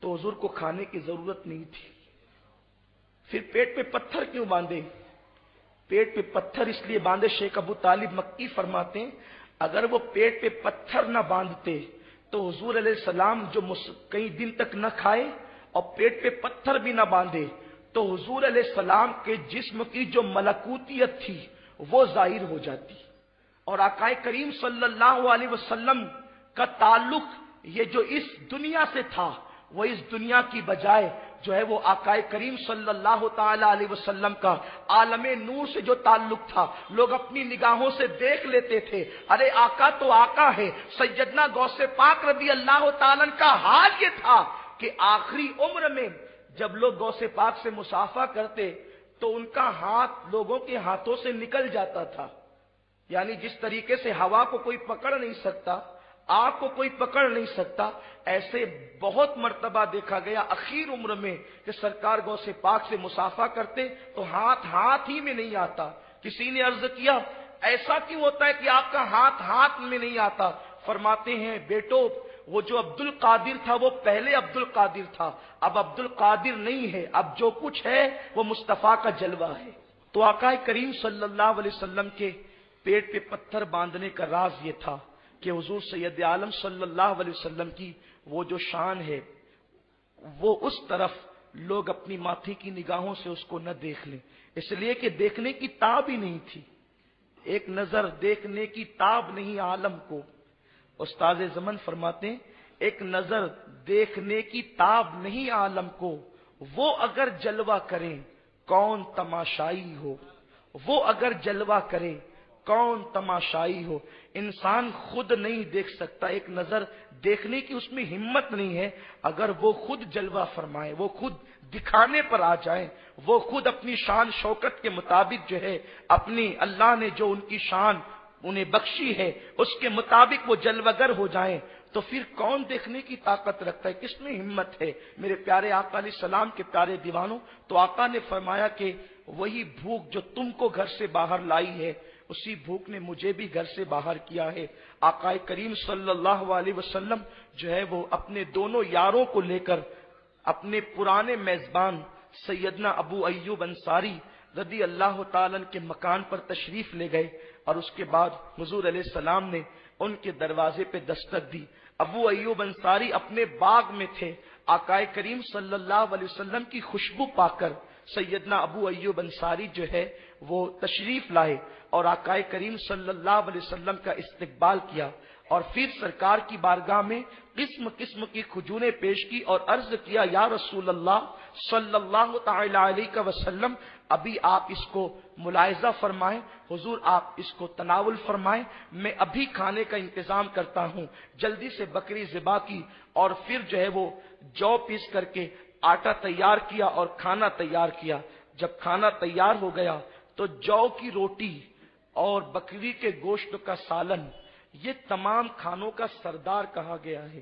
تو حضور کو کھانے کی ضرورت نہیں تھی. پھر پیٹ پہ پتھر کیوں باندھے؟ پیٹ پہ پتھر اس لیے باندھے, شیخ ابو طالب مکی فرماتے ہیں اگر وہ پیٹ پہ پتھر نہ باندھتے تو حضور علیہ السلام جو کئی دن تک نہ کھائے اور پیٹ پہ پتھر بھی نہ باندھے تو حضور علیہ السلام کے جسم کی جو ملکوتیت تھی وہ ظاہر ہو جاتی. اور آقائے کریم صلی اللہ علیہ وسلم کا تعلق یہ جو اس دنیا سے تھا وہ اس دنیا کی بجائے جو ہے وہ آقائے کریم صلی اللہ تعالی علیہ وسلم کا عالم نور سے جو تعلق تھا. لوگ اپنی نگاہوں سے دیکھ لیتے تھے, ارے آقا تو آقا ہے. سیدنا غوث پاک رضی اللہ تعالیٰ کا حال یہ تھا کہ آخری عمر میں جب لوگ غوث پاک سے مصافحہ کرتے تو ان کا ہاتھ لوگوں کے ہاتھوں سے نکل جاتا تھا. یعنی جس طریقے سے ہوا کو کوئی پکڑ نہیں سکتا, آگ کو کوئی پکڑ نہیں سکتا, ایسے بہت مرتبہ دیکھا گیا اخیر عمر میں کہ سرکار غوث پاک سے مصافحہ کرتے تو ہاتھ ہی میں نہیں آتا. کسی نے عرض کیا ایسا کیوں ہوتا ہے کہ آپ کا ہاتھ میں نہیں آتا؟ فرماتے ہیں بیٹو وہ جو عبد القادر تھا وہ پہلے عبد القادر تھا, اب عبد القادر نہیں ہے, اب جو کچھ ہے وہ مصطفیٰ کا جلوہ ہے. تو آقا کریم صلی اللہ علیہ وسلم کے پیٹ پہ پتھر باندھنے کا راز یہ تھا کہ حضور سید عالم صلی اللہ علیہ وسلم کی وہ جو شان ہے وہ اس طرف لوگ اپنی ماتھی کی نگاہوں سے اس کو نہ دیکھ لیں, اس لیے کہ دیکھنے کی تاب ہی نہیں تھی. ایک نظر دیکھنے کی تاب نہیں عالم کو. استاد زمن فرماتے ہیں ایک نظر دیکھنے کی تاب نہیں عالم کو, وہ اگر جلوہ کریں کون تماشائی ہو, وہ اگر جلوہ کرے کون تماشائی ہو. انسان خود نہیں دیکھ سکتا, ایک نظر دیکھنے کی اس میں ہمت نہیں ہے. اگر وہ خود جلوہ فرمائے, وہ خود دکھانے پر آ جائیں, وہ خود اپنی شان شوکت کے مطابق جو ہے اپنی اللہ نے جو ان کی شان انہیں بخشی ہے اس کے مطابق وہ جلوگر ہو جائیں تو پھر کون دیکھنے کی طاقت رکھتا ہے, کس میں ہمت ہے؟ میرے پیارے آقا علیہ السلام کے پیارے دیوانوں, تو آقا نے فرمایا کہ وہی بھوک جو تم کو گھر سے باہر لائی ہے اسی بھوک نے مجھے بھی گھر سے باہر کیا ہے. آقا کریم صلی اللہ علیہ وسلم جو ہے وہ اپنے دونوں یاروں کو لے کر اپنے پرانے میزبان سیدنا ابو ایوب انصاری رضی اللہ تعالیٰ کے مکان پر تشریف لے گئے اور اس کے بعد حضور علیہ السلام نے ان کے دروازے پہ دستک دی. ابو ایوب انصاری اپنے باغ میں تھے, آقا کریم صلی اللہ علیہ وسلم کی خوشبو پا کر سیدنا ابو ایوب انصاری جو ہے وہ تشریف لائے اور آقا کریم صلی اللہ علیہ وسلم کا استقبال کیا اور پھر سرکار کی بارگاہ میں قسم قسم کی کھجوریں پیش کی اور عرض کیا یا رسول اللہ صلی اللہ تعالی علیہ وسلم ابھی آپ اس کو ملاحظہ فرمائیں, حضور آپ اس کو تناول فرمائیں, میں ابھی کھانے کا انتظام کرتا ہوں. جلدی سے بکری ذبح کی اور پھر جو ہے وہ جو پیس کر کے آٹا تیار کیا اور کھانا تیار کیا. جب کھانا تیار ہو گیا تو جو کی روٹی اور بکری کے گوشت کا سالن یہ تمام کھانوں کا سردار کہا گیا ہے.